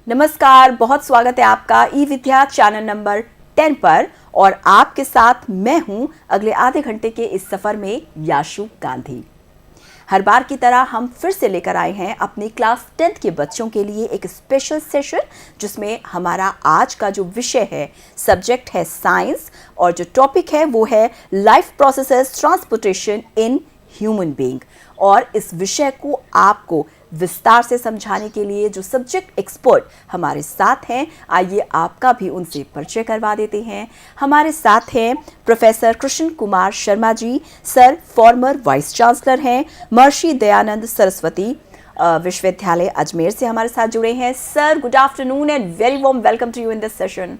नमस्कार, बहुत स्वागत है आपका ई विद्या चैनल नंबर 10 पर। और आपके साथ मैं हूं अगले आधे घंटे के इस सफर में याशु गांधी। हर बार की तरह हम फिर से लेकर आए हैं अपने क्लास 10th के बच्चों के लिए एक स्पेशल सेशन, जिसमें हमारा आज का जो विषय है, सब्जेक्ट है साइंस, और जो टॉपिक है वो है life processes transportation in human being. और इस विषय को आपको विस्तार से समझाने के लिए जो सब्जेक्ट एक्सपर्ट हमारे साथ हैं, आइए आपका भी उनसे परिचय करवा देते हैं। हमारे साथ हैं प्रोफेसर कृष्ण कुमार शर्मा जी। सर फॉर्मर वाइस चांसलर हैं, महर्षि दयानंद सरस्वती विश्वविद्यालय अजमेर से हमारे साथ जुड़े हैं। Sir, good afternoon and very warm welcome to you in this session.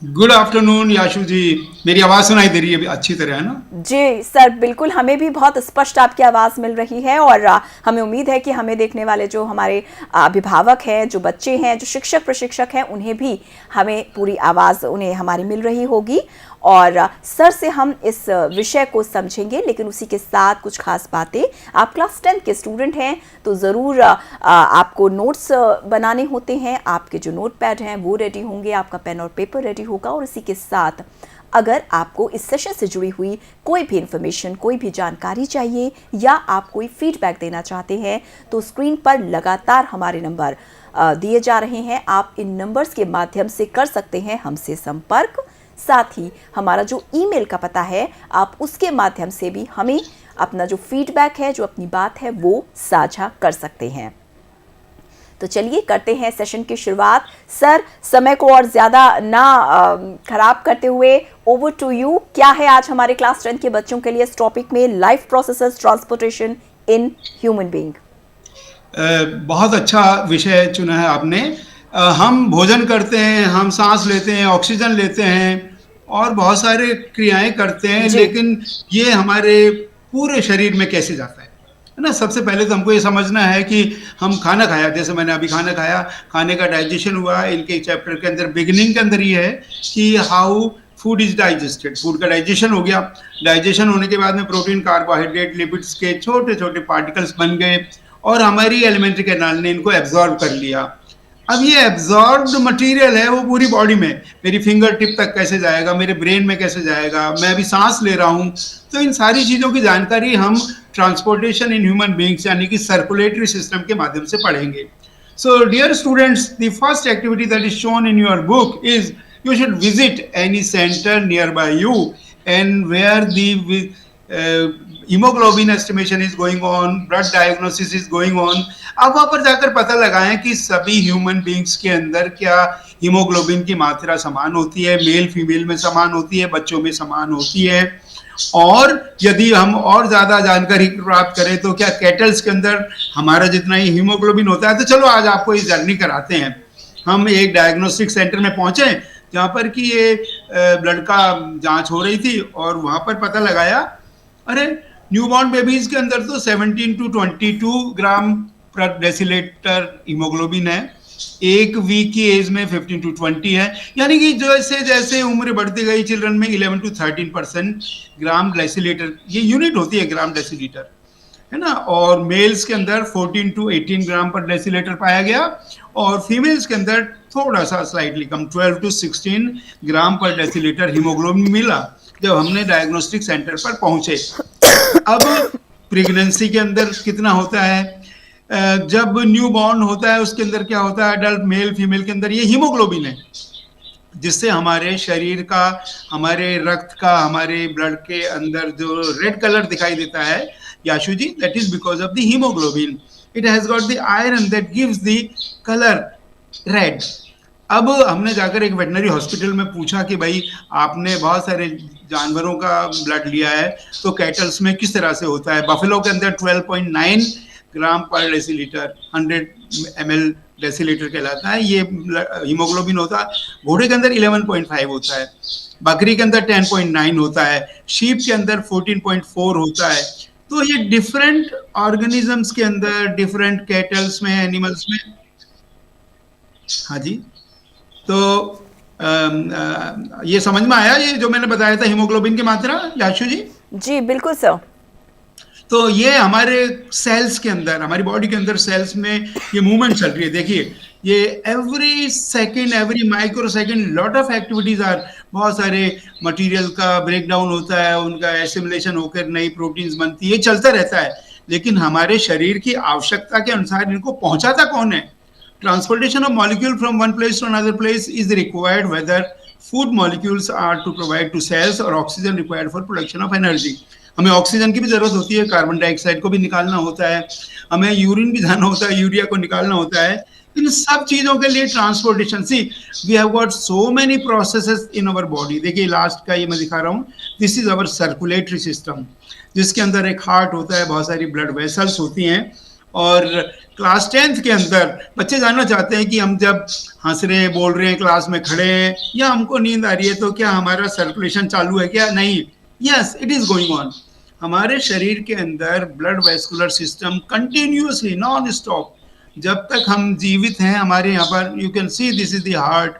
Good afternoon Yashu ji, मेरी आवाज सुनाई दे रही है अच्छी तरह, है ना? जी सर, बिल्कुल, हमें भी बहुत स्पष्ट आपकी आवाज़ मिल रही है। और हमें उम्मीद है कि हमें देखने वाले जो हमारे अभिभावक हैं, जो बच्चे हैं, जो शिक्षक प्रशिक्षक हैं, उन्हें भी हमें पूरी आवाज़ उन्हें हमारी मिल रही होगी। और सर से हम इस विषय को समझेंगे, लेकिन उसी के साथ कुछ खास बातें। आप क्लास 10 के स्टूडेंट हैं तो ज़रूर आपको नोट्स बनाने होते हैं। आपके जो नोट पैड हैं वो रेडी होंगे, आपका पेन और पेपर रेडी होगा। और इसी के साथ अगर आपको इस सेशन से जुड़ी हुई कोई भी इंफॉर्मेशन, कोई भी जानकारी चाहिए, या आप कोई फीडबैक देना चाहते हैं, तो स्क्रीन पर लगातार हमारे नंबर दिए जा रहे हैं। आप इन नंबर्स के माध्यम से कर सकते हैं हमसे संपर्क। साथ ही हमारा जो ईमेल का पता है, आप उसके माध्यम से भी हमें अपना जो फीडबैक है, जो अपनी बात है, वो साझा कर सकते हैं। तो चलिए करते हैं सेशन की शुरुआत। सर, समय को और ज़्यादा ना खराब करते हुए, ओवर टू यू। क्या है आज हमारे क्लास 10 के बच्चों के लिए इस टॉपिक में, life processes transportation in human being? बहुत अच्छा विषय चुना है आपने। हम भोजन करते हैं, हम सांस लेते हैं, ऑक्सीजन लेते हैं और बहुत सारे क्रियाएं करते हैं, लेकिन ये हमारे पूरे शरीर में कैसे जाता है ना? सबसे पहले तो हमको ये समझना है कि हम खाना खाया, जैसे मैंने अभी खाना खाया, खाने का डाइजेशन हुआ। इनके चैप्टर के अंदर बिगिनिंग के अंदर ये है कि how food is digested. Food का डाइजेशन हो गया। डाइजेशन होने के बाद में प्रोटीन, कार्बोहाइड्रेट, लिपिड्स के छोटे छोटे पार्टिकल्स बन गए और हमारी एलिमेंट्री कैनाल ने इनको एब्जॉर्ब कर लिया। अब ये एब्जॉर्ब्ड मटेरियल है वो पूरी बॉडी में, मेरी फिंगर टिप तक कैसे जाएगा, मेरे ब्रेन में कैसे जाएगा, मैं अभी सांस ले रहा हूँ। तो इन सारी चीज़ों की जानकारी हम ट्रांसपोर्टेशन इन ह्यूमन बीइंग्स यानी कि सर्कुलेटरी सिस्टम के माध्यम से पढ़ेंगे। So dear students, the first activity that is shown in your book is you should visit any center nearby you and where the hemoglobin estimation is going on, blood diagnosis is going on। आप वहां पर जाकर पता लगाएं कि सभी human beings के अंदर क्या हीमोग्लोबिन की मात्रा समान होती है, मेल फीमेल में समान होती है, बच्चों में समान होती है। और यदि हम और ज्यादा जानकारी प्राप्त करें तो क्या कैटल्स के अंदर हमारा जितना ही हीमोग्लोबिन होता है। तो चलो आज आपको ये जर्नी कराते हैं। हम एक डायग्नोस्टिक सेंटर में पहुंचे जहाँ पर कि ये ब्लड का जांच हो रही थी, और वहां पर पता लगाया, अरे न्यूबॉर्न बेबीज के अंदर तो 17 to 22 ग्राम पर डेसीलीटर हीमोग्लोबिन है। एक वीक की एज में 15 to 20 है, यानी कि जैसे जैसे उम्र बढ़ती गई चिल्ड्रन में 11 to 13% ग्राम डेसीलीटर, ये यूनिट होती है ग्राम डेसीलीटर, है ना। और मेल्स के अंदर 14 to 18 ग्राम पर डेसीलीटर पाया गया, और फीमेल्स के अंदर थोड़ा सा स्लाइटली कम 12 to 16 ग्राम पर डेसीलीटर हीमोग्लोबिन मिला जब हमने डायग्नोस्टिक सेंटर पर पहुंचे। अब प्रेगनेंसी के अंदर कितना होता है, जब न्यू बॉर्न होता है उसके अंदर क्या होता है, अडल्ट मेल फीमेल के अंदर ये हीमोग्लोबिन है, जिससे हमारे शरीर का, हमारे रक्त का, हमारे ब्लड के अंदर जो रेड कलर दिखाई देता है Yashu ji, that is because of the haemoglobin. It has got the iron that gives the colour red. अब हमने जाकर एक वेटनरी हॉस्पिटल में पूछा कि भाई आपने बहुत सारे जानवरों का ब्लड लिया है, तो कैटल्स में किस तरह से होता है। बफेलो के अंदर 12.9 ग्राम पर डेसीलीटर, 100 ml डेसीलीटर कहलाता है, ये हीमोग्लोबिन होता है। घोड़े के अंदर 11.5 होता है, बकरी के अंदर 10.9 होता है, शीप के अंदर 14.4 होता है। तो ये डिफरेंट ऑर्गेनिजम्स के अंदर, डिफरेंट कैटल्स में, एनिमल्स में। हाँ जी, तो ये समझ में आया, ये जो मैंने बताया था हीमोग्लोबिन की मात्रा याशु जी? जी बिल्कुल सर। तो ये हमारे सेल्स के अंदर, हमारी बॉडी के अंदर सेल्स में ये मूवमेंट चल रही है। देखिए ये every second, every microsecond lot of activities are, बहुत सारे मटेरियल का ब्रेक डाउन होता है, उनका एसिमुलेशन होकर नई प्रोटीन्स बनती है, ये चलता रहता है। लेकिन हमारे शरीर की आवश्यकता के अनुसार इनको पहुंचाता कौन है? Transportation of molecule from one place to another place is required whether food molecules are to provide to cells or oxygen required for production of energy. हमें ऑक्सीजन की भी जरूरत होती है, कार्बन डाइऑक्साइड को भी निकालना होता है, हमें यूरिन भी जाना होता है, यूरिया को निकालना होता है। इन सब चीजों के लिए transportation, see we have got so many processes in our body. देखिए लास्ट का ये मैं दिखा रहा हूँ, this is our circulatory system, जिसके अंदर एक हार्ट होता है, बहुत सारी ब्लड वेसल्स होती हैं। और क्लास 10th के अंदर बच्चे जानना चाहते हैं कि हम जब हंस रहे हैं, बोल रहे हैं, क्लास में खड़े हैं या हमको नींद आ रही है, तो क्या हमारा सर्कुलेशन चालू है क्या? नहीं, yes it is going on. हमारे शरीर के अंदर blood vascular system continuously non stop, जब तक हम जीवित हैं, हमारे यहाँ पर you can see this is the heart,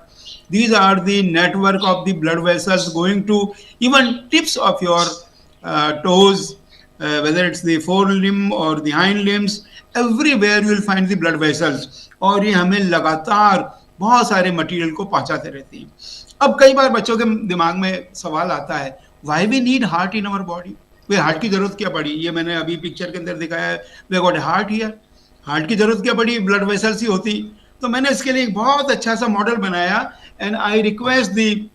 these are the network of the blood vessels going to even tips of your toes, whether it's the forelimb or the hind limbs, everywhere you will find the blood vessels, और ये हमें लगातार बहुत सारे material को पहुंचाते रहते हैं। अब कई बार बच्चों के दिमाग में सवाल आता है, why we need heart in our body? Way heart की जरूरत क्या पड़ी? ये मैंने अभी पिक्चर के अंदर दिखाया है, वे गॉट हार्ट हियर, हार्ट की जरूरत क्या पड़ी? ब्लड वेसल्स ही होती। तो मैंने इसके लिए एक बहुत अच्छा सा मॉडल बनाया, and I request the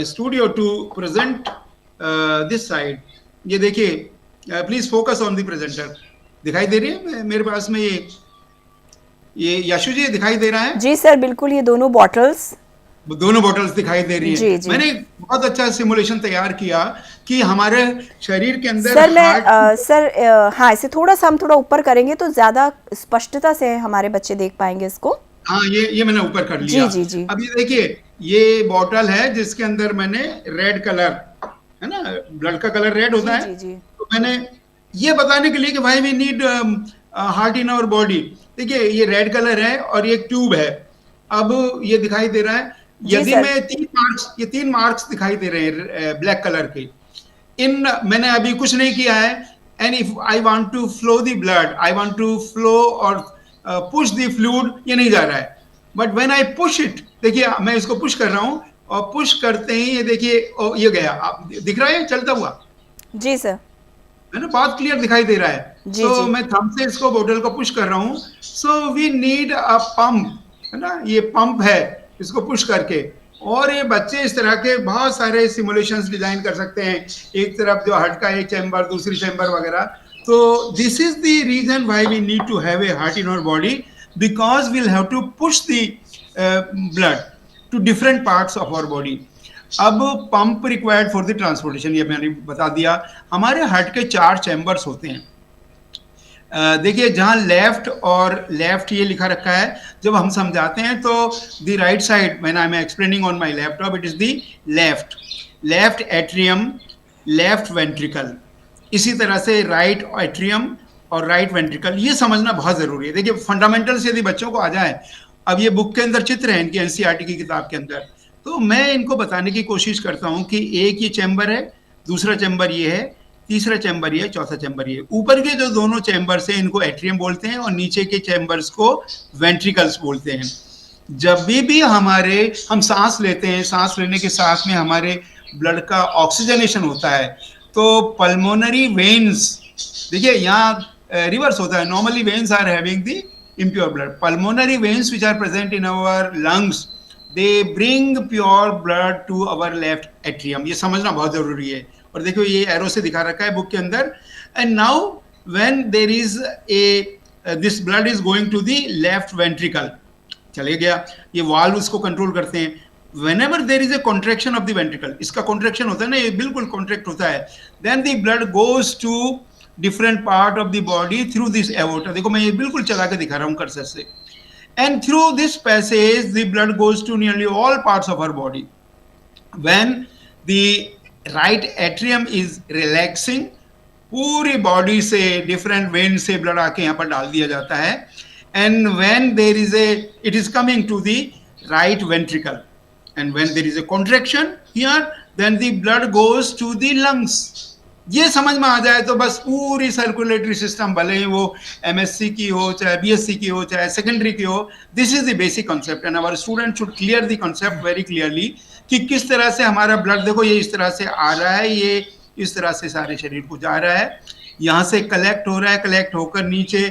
studio to present this side. ये देखिए, please focus on the presenter. दिखाई दे रही है मेरे पास में ये यशु जी दिखाई दे रहा है? जी सर बिल्कुल, ये दोनों बॉटल्स दिखाई दे रही है। जी, जी। मैंने बहुत अच्छा सिमुलेशन तैयार किया कि हमारे शरीर के अंदर सर हाँ, इसे थोड़ा सा हम थोड़ा ऊपर करेंगे तो ज्यादा स्पष्टता से हमारे बच्चे देख पाएंगे इसको। हाँ, ये मैंने ऊपर कर लिया। जी, जी, जी। अब ये देखिए, ये बॉटल है जिसके अंदर मैंने रेड कलर, है ना, ब्लड का कलर रेड होता है। जी, जी। तो मैंने ये बताने के लिए कि भाई we need heart in our body. देखिए ये रेड कलर है और ये ट्यूब है। अब ये दिखाई दे रहा है, यदि मैं ये तीन मार्क्स दिखाई दे रहे हैं ब्लैक कलर के, इन मैंने अभी कुछ नहीं किया है। And if I want to flow the blood, I want to flow or push the fluid, ये नहीं जा रहा है। But when I push it, देखिए मैं इसको पुश कर रहा हूँ और पुश करते ही ये देखिए ये गया। आप दिख रहा है चलता हुआ? जी सर, है ना, बहुत क्लियर दिखाई दे रहा है। जी, तो जी। मैं थंब से इसको बोतल को पुश कर रहा हूँ। So we need a pump, है ना, ये पंप है, इसको पुश करके। और ये बच्चे इस तरह के बहुत सारे सिमुलेशंस डिजाइन कर सकते हैं, एक तरफ जो हार्ट का एक चैम्बर, दूसरी चैम्बर वगैरह। तो this is the reason why we need to have a heart in our body, because we'll have to push the blood to different parts of our body. अब pump required for the transportation, ये मैंने बता दिया। हमारे heart के 4 chambers होते हैं। देखिए जहाँ लेफ्ट और लेफ्ट ये लिखा रखा है, जब हम समझाते हैं तो the right side, when I am explaining on my laptop, it is the left atrium, left ventricle. इसी तरह से राइट एट्रियम और राइट वेंट्रिकल, ये समझना बहुत जरूरी है। देखिए फंडामेंटल्स यदि बच्चों को आ जाए, अब ये बुक के अंदर चित्र है इनकी, एनसीईआरटी की किताब के अंदर, तो मैं इनको बताने की कोशिश करता हूँ कि एक ये चैम्बर है, दूसरा चैम्बर ये है, तीसरा चैम्बर ये है, चौथा चैम्बर ये है। ऊपर के जो दोनों चैम्बर्स हैं इनको एट्रियम बोलते हैं और नीचे के चैम्बर्स को वेंट्रिकल्स बोलते हैं। जब भी हम सांस लेते हैं, सांस लेने के साथ में हमारे ब्लड का ऑक्सीजनेशन होता है, तो पल्मोनरी वेन्स, देखिए यहाँ रिवर्स होता है, normally veins are having the impure blood, pulmonary veins which are present in our lungs, they bring pure blood to our left atrium। ये समझना बहुत जरूरी है। और देखो ये एरो से दिखा रखा है बुक के अंदर। And now when there is this blood is going to the left ventricle, चले गया, ये वाल्व इसको कंट्रोल करते हैं। whenever there is a contraction of the ventricle, इसका contraction होता है ना, ये बिल्कुल contract होता है, then the blood goes to different part of the body through this aorta। देखो मैं ये बिल्कुल चला के दिखा रहा हूँ कर्सर से। and through this passage the blood goes to nearly all parts of our body। when the right atrium is relaxing, पूरी बॉडी से डिफरेंट वेन से ब्लड आके यहाँ पर डाल दिया जाता है। And when there is it is coming to the right ventricle, and when there is a contraction here, then the blood goes to the lungs. ये समझ में आ जाए तो बस पूरी सर्कुलेटरी सिस्टम, भले ही वो एमएससी की हो, चाहे बीएससी की हो, चाहे सेकेंडरी की हो, this is the basic concept and our student should clear the concept very clearly कि किस तरह से हमारा ब्लड, देखो ये इस तरह से आ रहा है, ये इस तरह से सारे शरीर को जा रहा है, यहाँ से कलेक्ट हो रहा है, कलेक्ट होकर नीचे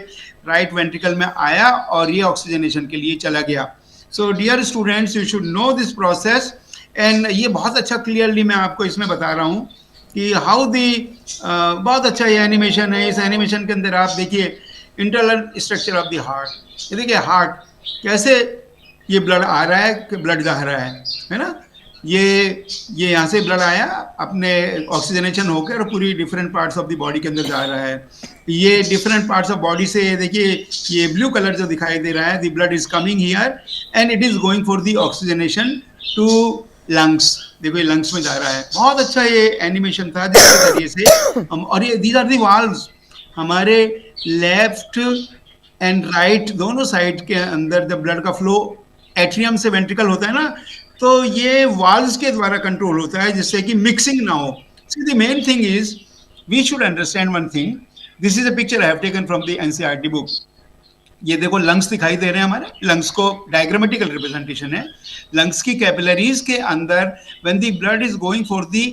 राइट वेंट्रिकल में आया और ये ऑक्सीजनेशन के लिए चला गया. So dear students, you should know this process and ये बहुत अच्छा क्लियरली मैं आपको इसमें बता रहा हूँ कि हाउ दी, बहुत अच्छा ये एनिमेशन है. इस एनिमेशन के अंदर आप देखिए internal structure of the heart. ये देखिए हार्ट कैसे ये ब्लड आ रहा है कि ब्लड जा रहा है ना. ये यहाँ से ब्लड आया, अपने ऑक्सीजनेशन होकर पूरी different parts of the body के अंदर जा रहा है. ये डिफरेंट पार्ट्स ऑफ बॉडी से देखिए ये ब्लू कलर जो दिखाई दे रहा है, the blood is coming here and it is going for the oxygenation to lungs. देखो ये लंग्स में जा रहा है. बहुत अच्छा ये एनिमेशन था जिसके जरिए से हम, और ये दीज आर दी वाल्व्स हमारे लेफ्ट एंड राइट दोनों साइड के अंदर जब ब्लड का फ्लो एट्रियम से वेंट्रिकल होता है ना, तो ये वाल्व्स के द्वारा कंट्रोल होता है जिससे कि मिक्सिंग ना हो. See the main thing is we should understand one thing. This is a picture I have taken from the NCERT book. ये देखो लंग्स दिखाई दे रहे हैं हमारे. लंग्स को डायग्रामेटिकल रिप्रेजेंटेशन है. लंग्स की कैपिलरीज के अंदर when the blood is going for the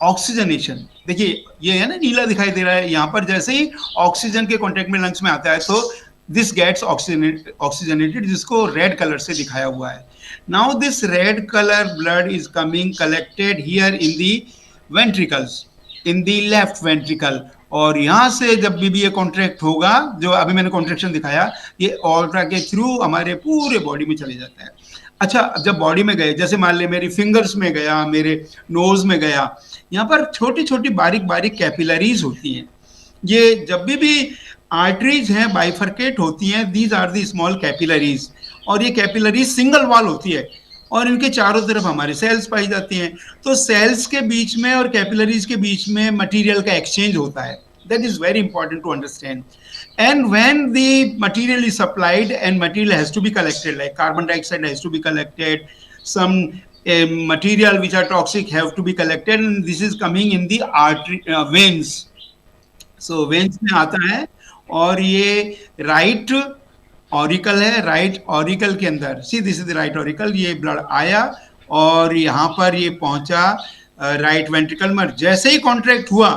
oxygenation, देखिए ये है ना नीला दिखाई दे रहा है. यहाँ पर जैसे ही ऑक्सीजन के कॉन्टेक्ट में लंग्स में आता है तो दिस गेट्स ऑक्सीजनेटेड, जिसको रेड कलर से दिखाया हुआ है. Now this red colour blood is coming collected here in the ventricles, in the left ventricle. और यहाँ से जब भी ये कॉन्ट्रैक्ट होगा, जो अभी मैंने कॉन्ट्रैक्शन दिखाया, ये ऑल्ट्रा के थ्रू हमारे पूरे बॉडी में चले जाता है. अच्छा, जब बॉडी में गए, जैसे मान ले मेरी फिंगर्स में गया, मेरे नोज में गया, यहाँ पर छोटी छोटी बारीक बारीक कैपिलरीज होती हैं. ये जब भी आर्टरीज हैं बाइफरकेट होती हैं, these are the small capillaries. और ये कैपिलरीज सिंगल वॉल होती है और इनके चारों तरफ हमारे सेल्स पाई जाती हैं. तो सेल्स के बीच में और कैपिलरीज के बीच में मटेरियल का एक्सचेंज होता है. That is very important to understand. And when the material is supplied and material has to be collected, like carbon dioxide has to be collected, some material which are toxic have to be collected, and this is coming in the artery, veins. So veins में आता है और ये right auricle है. Right auricle के अंदर see this is the right auricle. ये blood आया और यहाँ पर ये पहुंचा राइट वेंट्रिकल में. जैसे ही कॉन्ट्रैक्ट हुआ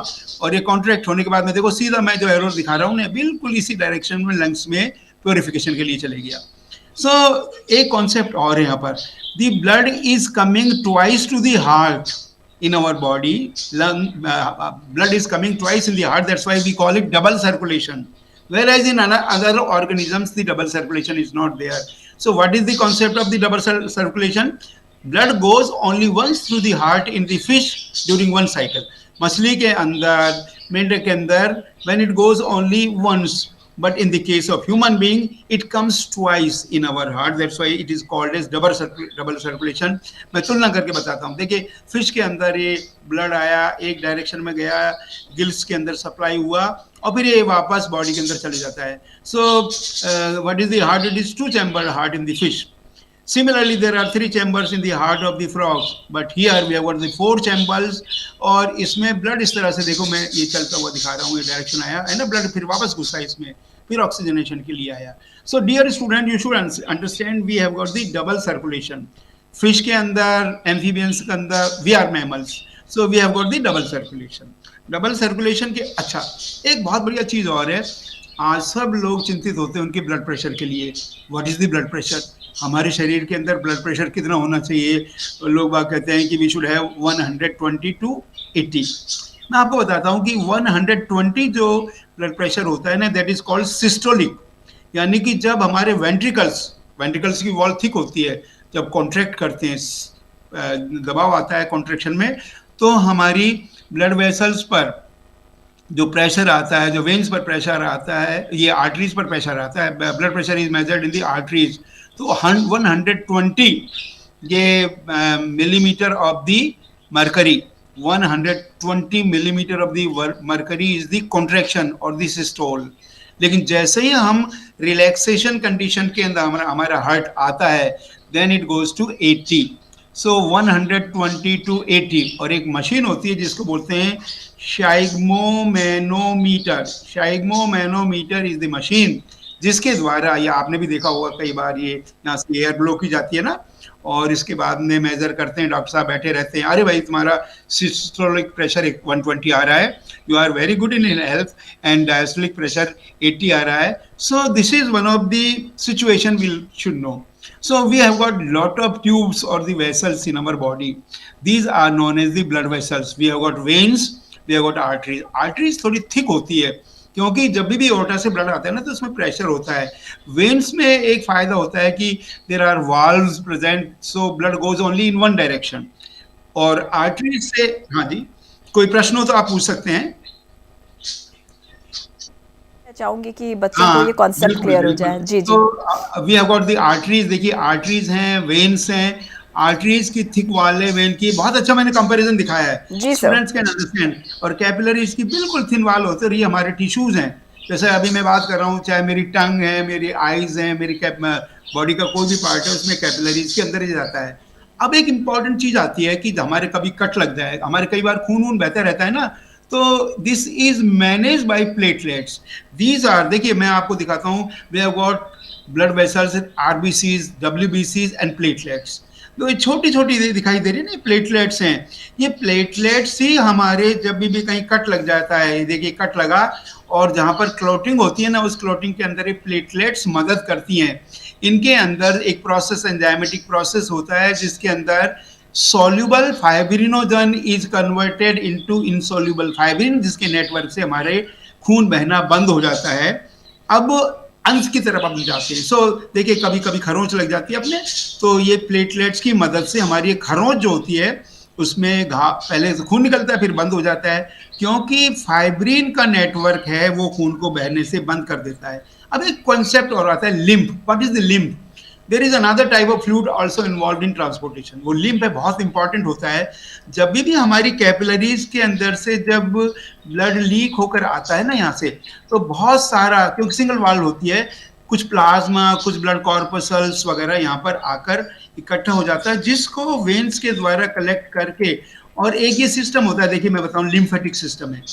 और ये कॉन्ट्रैक्ट होने के बाद में देखो सीधा मैं जो एरो दिखा रहा हूँ ना, बिल्कुल इसी डायरेक्शन में लंग्स में प्योरिफिकेशन के लिए चले गया. सो एक कॉन्सेप्ट और है यहाँ पर, the blood is coming twice to the heart in our body. Blood is coming twice in the heart, that's why we call it double circulation, whereas in other organisms the double circulation is not there. So what is the concept of the double circulation? Blood goes only once through the heart in the fish during one cycle. मछली के अंदर, मेंढक के अंदर, when it goes only once, but in the case of human being it comes twice in our heart. That's why it is called as double circulation. मैं तुलना करके बताता हूँ. देखिए फिश के अंदर ये ब्लड आया, एक डायरेक्शन में गया, गिल्स के अंदर सप्लाई हुआ और फिर ये वापस बॉडी के अंदर चले जाता है. So what is the heart? It is 2 chamber heart in the fish. Similarly, there are 3 chambers in the heart of the frog, but here we have got the 4 chambers. और इसमें ब्लड इस तरह से देखो, मैं ये चलता हुआ दिखा रहा हूँ, ये डायरेक्शन आया है ना, ब्लड फिर वापस घुसा इसमें, फिर ऑक्सीजनेशन के लिए आया. So dear student, you should understand we have got the double circulation. Fish के अंदर, एम्फीबियंस के अंदर, we are mammals, so we have got the double circulation. Double circulation के, अच्छा एक बहुत बढ़िया चीज़ और है, आज सब लोग चिंतित होते हैं उनके ब्लड प्रेशर के लिए. What is the blood pressure? हमारे शरीर के अंदर ब्लड प्रेशर कितना होना चाहिए? लोग बात कहते हैं कि वी शुड हैव 120 to 80. मैं आपको बताता हूँ कि 120 जो ब्लड प्रेशर होता है ना, दैट इज कॉल्ड सिस्टोलिक. यानी कि जब हमारे वेंट्रिकल्स की वॉल थिक होती है, जब कॉन्ट्रैक्ट करते हैं, दबाव आता है कॉन्ट्रैक्शन में, तो हमारी ब्लड वेसल्स पर जो प्रेशर आता है, जो वेन्स पर प्रेशर आता है, ये आर्टरीज पर प्रेशर आता है. Blood pressure is measured in the arteries. तो 120 ये millimetre of the mercury, 120 millimeter of the mercury is the contraction or the systole. लेकिन जैसे ही हम रिलैक्सेशन कंडीशन के अंदर हमारा हार्ट आता है, then it goes to 80. So 120 to 80, और एक मशीन होती है जिसको बोलते हैं sphygmomanometer. Sphygmomanometer is the machine जिसके द्वारा, या आपने भी देखा होगा कई बार, ये यहाँ से एयर ब्लो की जाती है ना, और इसके बाद में मेजर करते हैं, डॉक्टर साहब बैठे रहते हैं, अरे भाई तुम्हारा सिस्टोलिक प्रेशर 120 आ रहा है, you are very good in health, and diastolic pressure 80 आ रहा है। So this is one of the situation we should know. So we have got lot of tubes or the vessels in our body. These are known as the blood vessels. We have got veins, we have got arteries. Arteries थोड़ी thick होती है क्योंकि जब भी aorta से blood आता है ना तो उसमें प्रेशर होता है. वेन्स में एक फायदा होता है कि there are valves present, so blood goes only in one direction. और आर्टरीज से, हाँ जी, कोई प्रश्न हो तो आप पूछ सकते हैं. चाहूंगी कि बच्चों को ये कॉन्सेप्ट क्लियर हो जाए. जी जी. तो we have got the arteries. देखिए आर्टरीज हैं, वेन्स हैं. आर्टरीज की थिक वाले वेन की बहुत अच्छा मैंने कंपैरिजन दिखाया है, जी सर. Students can understand. और कैपिलरीज की बिल्कुल थिन वाल होते हैं, और ये हमारे टिश्यूज हैं. जैसे अभी मैं बात कर रहा हूँ, चाहे मेरी टंग है, मेरी आईज है, मेरी बॉडी का कोई भी पार्ट है, उसमें कैपिलरीज के अंदर ही जाता है. अब एक इंपॉर्टेंट चीज आती है कि हमारे कभी कट लग जाए, हमारे कई बार खून वून बहता रहता है ना, तो this is manage by platelets. These are, देखिए मैं आपको दिखाता हूँ, we have got blood vessels, RBCs, डब्ल्यूबीसीज एंड प्लेटलेट्स. तो ये छोटी छोटी दिखाई दे रही है ना, प्लेटलेट्स हैं. ये प्लेटलेट्स ही हमारे जब भी कहीं कट लग जाता है, देखिए कट लगा, और जहाँ पर क्लोटिंग होती है ना, उस क्लोटिंग के अंदर ये प्लेटलेट्स मदद करती हैं. इनके अंदर एक प्रोसेस, एंजाइमेटिक प्रोसेस होता है जिसके अंदर soluble fibrinogen is converted into insoluble fibrin, जिसके नेटवर्क से हमारे खून बहना बंद हो जाता है. अब अंश की तरफ हम जाते हैं. सो देखिए कभी कभी खरोंच लग जाती है अपने, तो ये प्लेटलेट्स की मदद से हमारी खरोंच जो होती है उसमें पहले खून निकलता है, फिर बंद हो जाता है, क्योंकि फाइब्रिन का नेटवर्क है वो खून को बहने से बंद कर देता है. अब एक कॉन्सेप्ट और आता है, lymph. What is the lymph? There is another type of fluid also involved in transportation. वो लिम्फ है, बहुत इंपॉर्टेंट होता है. जब भी हमारी कैपिलरीज के अंदर से जब ब्लड लीक होकर आता है ना यहाँ से, तो बहुत सारा, क्योंकि सिंगल वाल होती है, कुछ प्लाज्मा, कुछ ब्लड कॉर्पसल्स वगैरह यहाँ पर आकर इकट्ठा हो जाता है, जिसको वेन्स के द्वारा कलेक्ट करके, और एक ये सिस्टम होता है, देखिए मैं बताऊं, लिम्फेटिक सिस्टम है.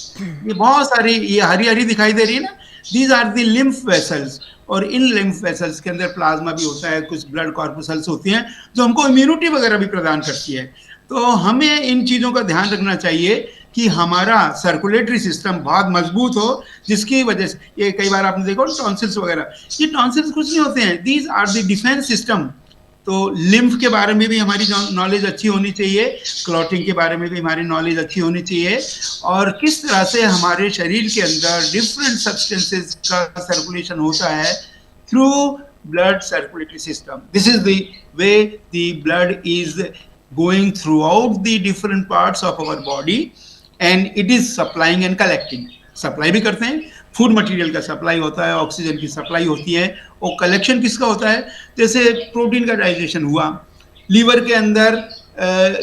ये बहुत सारी, ये हरी हरी दिखाई दे रही है ना, these are the lymph vessels. और इन लिम्फ वेसल्स के अंदर प्लाज्मा भी होता है, कुछ ब्लड कॉर्पसल्स होती हैं जो हमको इम्यूनिटी वगैरह भी प्रदान करती है. तो हमें इन चीज़ों का ध्यान रखना चाहिए कि हमारा सर्कुलेटरी सिस्टम बहुत मजबूत हो, जिसकी वजह से, ये कई बार आपने देखा टॉन्सिल्स वगैरह, ये टॉन्सिल्स कुछ नहीं होते हैं, these are the defence system. तो लिम्फ के बारे में भी हमारी नॉलेज अच्छी होनी चाहिए, क्लॉटिंग के बारे में भी हमारी नॉलेज अच्छी होनी चाहिए, और किस तरह से हमारे शरीर के अंदर डिफरेंट सब्सटेंसेस का सर्कुलेशन होता है through blood circulatory system. This is the way the blood is going throughout the different parts of our body, and it is supplying and collecting. Supply भी करते हैं, फूड मटेरियल का supply होता है, oxygen की supply होती है, और कलेक्शन किसका होता है? जैसे प्रोटीन का डाइजेशन हुआ, लीवर के अंदर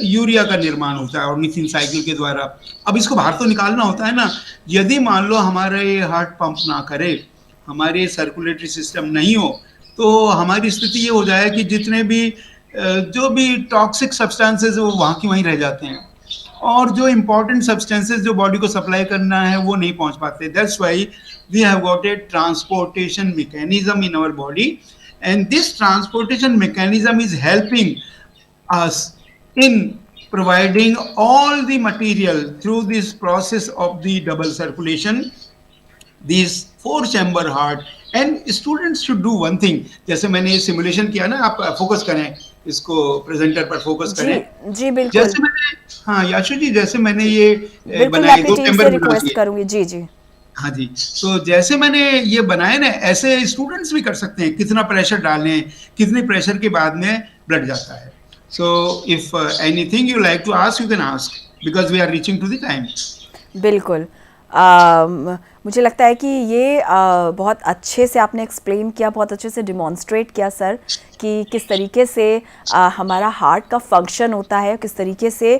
यूरिया का निर्माण होता है ऑर्निथिन साइकिल के द्वारा. अब इसको बाहर तो निकालना होता है ना. यदि मान लो हमारे हार्ट पंप ना करे, हमारे सर्कुलेटरी सिस्टम नहीं हो, तो हमारी स्थिति ये हो जाए कि जितने भी जो भी टॉक्सिक सब्सटेंसेस वो वहाँ की वहीं रह जाते हैं, और जो इंपॉर्टेंट सब्सटेंसेस जो बॉडी को सप्लाई करना है वो नहीं पहुंच पाते. That's why we have got a transportation mechanism in our body, and this transportation mechanism is helping us in providing all the material through this process of the double circulation, these 4-chamber heart. And students should do one thing. जैसे मैंने ये simulation किया ना, आप focus करें, इसको presenter पर focus करें. जी बिल्कुल. जैसे मैंने, हाँ याशु जी, जैसे मैंने ये बिल्कुल बनाए, अपनी 2 टीम चैम्बर से बना रिक्वेस्ट दिए. करूंगी. जी जी. हाँ जी, तो जैसे मैंने ये बनाए ना, ऐसे स्टूडेंट्स भी कर सकते हैं. कितना प्रेशर डालें, कितने प्रेशर के बाद में ब्लड जाता है. So if anything you like to ask, you can ask, because we are reaching to the time. बिल्कुल. मुझे लगता है कि ये बहुत अच्छे से आपने एक्सप्लेन किया, बहुत अच्छे से डिमॉन्स्ट्रेट किया सर, कि किस तरीके से हमारा हार्ट का फंक्शन होता है, किस तरीके से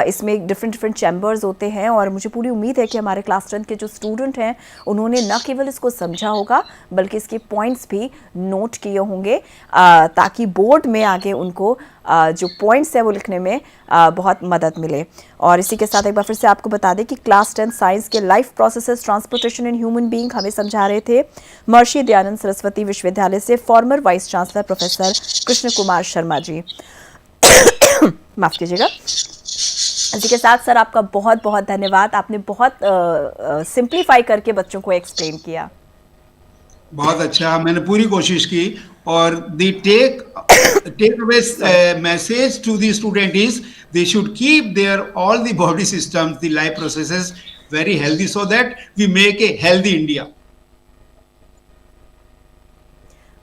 इसमें डिफरेंट चैम्बर्स होते हैं। और मुझे पूरी उम्मीद है कि हमारे क्लास 10 के जो स्टूडेंट हैं उन्होंने न केवल इसको समझा होगा बल्कि इसके पॉइंट्स भी नोट किए होंगे, ताकि बोर्ड में आगे उनको जो पॉइंट्स है वो लिखने में बहुत मदद मिले। और इसी के साथ एक बार फिर से आपको बता दें कि क्लास 10 साइंस के life processes transportation in human being हमें समझा रहे थे महर्षि दयानंद सरस्वती विश्वविद्यालय से former vice chancellor professor Krishna Kumar Sharma ji. माफ कीजिएगा। इसी के साथ सर आपका बहुत बहुत धन्यवाद, आपने बहुत सिंप्लीफाई करके बच्चों को एक्सप्लेन किया। बहुत अच्छा, मैंने पूरी कोशिश की। और the take away message to the student is they should keep their all the body systems, the life processes very healthy so that we make a healthy India.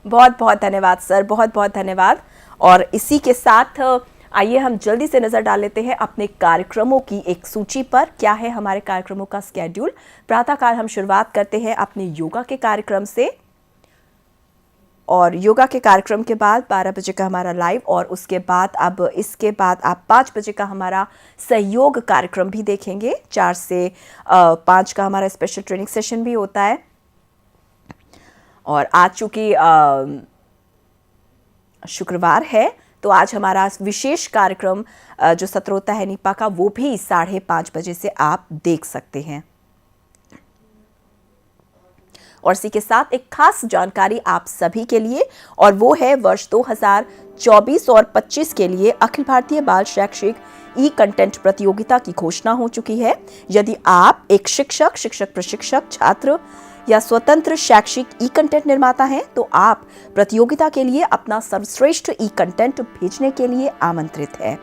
बहुत बहुत धन्यवाद सर, बहुत बहुत धन्यवाद। और इसी के साथ आइए हम जल्दी से नजर डाल लेते हैं अपने कार्यक्रमों की एक सूची पर। क्या है हमारे कार्यक्रमों का स्केड्यूल? प्रातःकाल हम शुरुआत करते हैं अपने योगा के कार्यक्रम से, और योगा के कार्यक्रम के बाद 12 बजे का हमारा लाइव, और उसके बाद अब इसके बाद आप 5 बजे का हमारा सहयोग कार्यक्रम भी देखेंगे। 4 से 5 का हमारा स्पेशल ट्रेनिंग सेशन भी होता है। और आज चूंकि शुक्रवार है तो आज हमारा विशेष कार्यक्रम जो सत्र होता है नीपा का, वो भी 5:30 बजे से आप देख सकते हैं। और इसी के साथ एक खास जानकारी आप सभी के लिए, और वो है वर्ष 2024 और 25 के लिए अखिल भारतीय बाल शैक्षिक ई कंटेंट प्रतियोगिता की घोषणा हो चुकी है। यदि आप एक शिक्षक, शिक्षक प्रशिक्षक, छात्र या स्वतंत्र शैक्षिक ई कंटेंट निर्माता हैं तो आप प्रतियोगिता के लिए अपना सर्वश्रेष्ठ ई कंटेंट भेजने के लिए आमंत्रित हैं।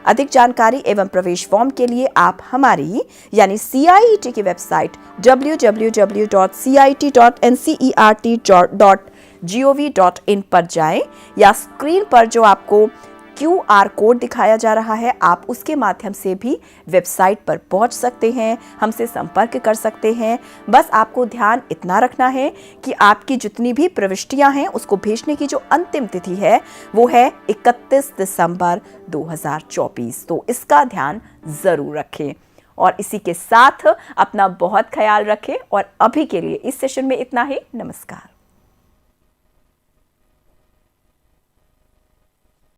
अधिक जानकारी एवं प्रवेश फॉर्म के लिए आप हमारी यानी CIET की वेबसाइट www.cit.ncert.gov.in पर जाएं, या स्क्रीन पर जो आपको QR कोड दिखाया जा रहा है आप उसके माध्यम से भी वेबसाइट पर पहुंच सकते हैं, हमसे संपर्क कर सकते हैं। बस आपको ध्यान इतना रखना है कि आपकी जितनी भी प्रविष्टियां हैं उसको भेजने की जो अंतिम तिथि है वो है 31 दिसंबर 2024, तो इसका ध्यान जरूर रखें। और इसी के साथ अपना बहुत ख्याल रखें, और अभी के लिए इस सेशन में इतना ही। नमस्कार।